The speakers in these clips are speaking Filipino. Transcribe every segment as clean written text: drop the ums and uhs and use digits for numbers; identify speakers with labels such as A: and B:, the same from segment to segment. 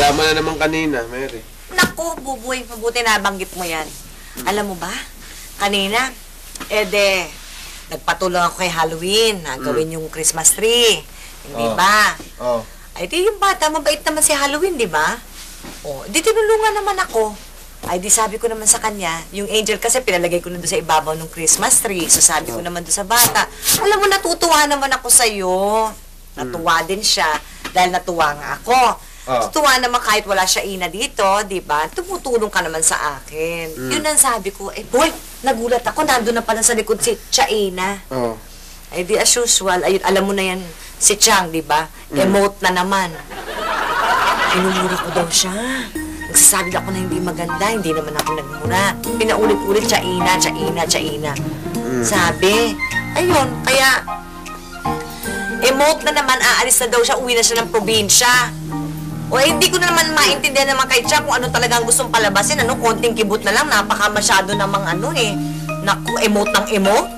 A: Drama na naman kanina, Mary.
B: Naku, buboy, mabuti nabanggit mo yan. Alam mo ba, kanina, nagpatulong ako kay Halloween na gawin yung Christmas tree. Hindi ba?
A: Oo.
B: Ay, di yung bata, mabait naman si Halloween, di ba? O, di tinulungan naman ako. Ay, di sabi ko naman sa kanya, yung angel kasi pinalagay ko na doon sa ibabaw ng Christmas tree. So sabi ko naman doon sa bata, alam mo, natutuwa naman ako sa'yo. Natuwa din siya dahil natuwa nga ako. Natuwa naman kahit wala siya ina dito, di ba? Tumutulong ka naman sa akin. Yun ang sabi ko, boy, nagulat ako, nandun na pala sa likod si Chaina. Ay, di as usual, ayun, alam mo na yan, si Chang, di ba? Emote na naman. Inumura ko daw siya. Nagsasabi ako na hindi maganda, hindi naman ako nagmura. Pinaulit-ulit, Chaina, Chaina, Chaina. Sabi, ayun, kaya, emote na naman, aalis na daw siya, uwi na siya ng probinsya. O hindi ko na naman maintindihan naman kay Chang kung ano talagang gustong palabasin. Ano, konting kibot na lang, napaka masyado namang ano eh. Naku, emote ng emote.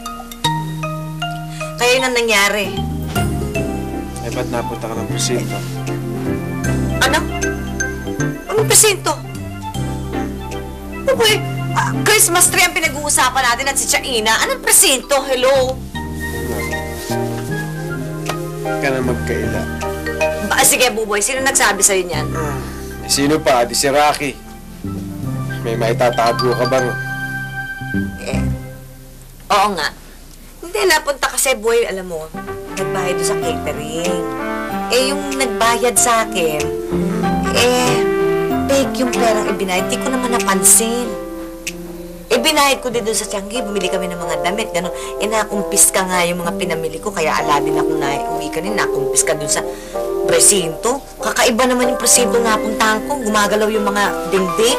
B: Kaya yun ang nangyari.
A: Eh, ba't napunta ka ng presinto?
B: Ano? Anong presinto? Uy, Christmas tree ang pinag-uusapan natin at si Chaina. Anong presinto? Hello?
A: Ka na magkaila.
B: Sige, Buboy. Sino nagsabi sa'yo niyan?
A: Sino pa? Di si Rocky. May maitatago ka bang?
B: Oo nga. Hindi, napunta kasi, boy, alam mo, nagbayad doon sa catering. Yung nagbayad sa akin, fake yung perang ibinayad. Di ko naman napansin. Binayad ko din doon sa Tianggi, bumili kami ng mga damit, gano'n. Nakumpis ka nga yung mga pinamili ko, kaya ala din ako na uwi ka rin, nakumpis ka doon sa presinto. Kakaiba naman yung presinto nga puntahan ko, gumagalaw yung mga dingding.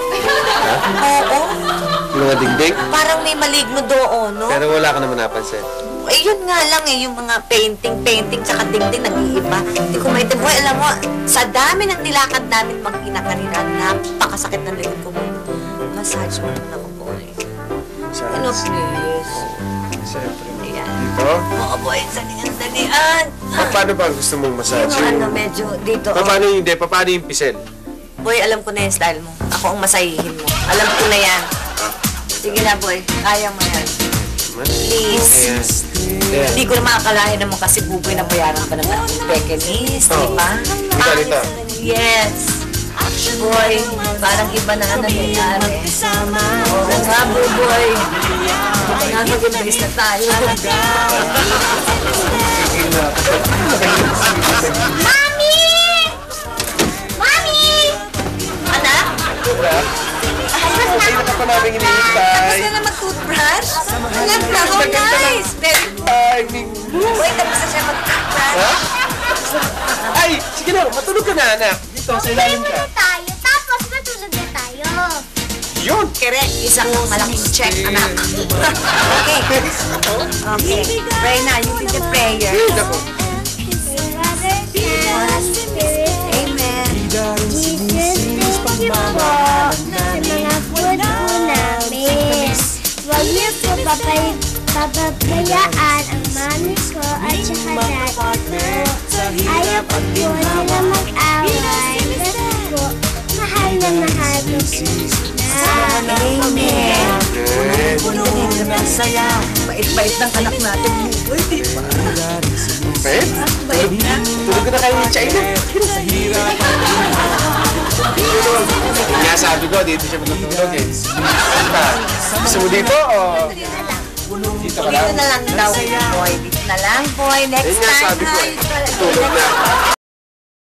B: Oo.
A: Yung mga dingding?
B: Parang may maligno doon, no?
A: Pero wala ka naman napansin.
B: Yun nga lang yung mga painting, tsaka dingding nag-iiba. Hindi ko maintindihan. Boy, alam mo, sa dami ng nilakad namin mag-ina kanina, napakasakit ng likod ko. Massage mo naman ako, boy. Ano, please?
A: Siyempre.
B: Ayan.
A: Dito?
B: Oo, boy, salian.
A: Paano ba gusto mong massage?
B: Yung medyo dito.
A: Paano yung hindi? Paano yung pisel?
B: Boy, alam ko na yung style mo. Ako ang masahihin mo. Alam ko na yan. Sige na, boy. Kaya mo yan. Please. Hindi ko na makakalain naman kasi buboy na bayaran pa naman ang pekenis, di ba?
A: Dito.
B: Yes. Boy, parang iba na nangyayari. Oo nga, buboy. Nakakag-embrace na tayo.
C: Mami! Mami!
B: Anak?
A: Ay, na pa namin hinihintay.
B: Tapos na mag-toothbrush? Anak na, oh nice! Very good. Boy, tapos na siya mag-toothbrush.
A: Ay, sige na, matulog ka na, anak. Dito, sa ilalim ka.
C: Tayo, tapos matulog na tayo.
A: Yun!
B: Correct, isang malaking check, anak. Okay. Okay. Pray na, you did the prayer.
A: Ako.
B: Amen.
C: Jesus, thank you po sa mga food po namin. Huwag niyo po papabayaan ang mami ko at saka daddy ko. Ayaw po po nila mag-away. Kasi po, mahal na mahal ko sila.
B: Amen. Puno ng saya. Bait-bait ng anak natin. Uy, di ba?
A: Bait?
B: Bait na.
A: Tulog ka na kayo ni China. Kaya sabi ko, dito siya matutulog eh. Gusto mo dito o? Dito ka lang?
B: Dito na lang daw, boy. Dito na lang, boy. Next
A: Ayun nga
B: time,
A: sabi ko
B: ha?
A: eh. Tulog na.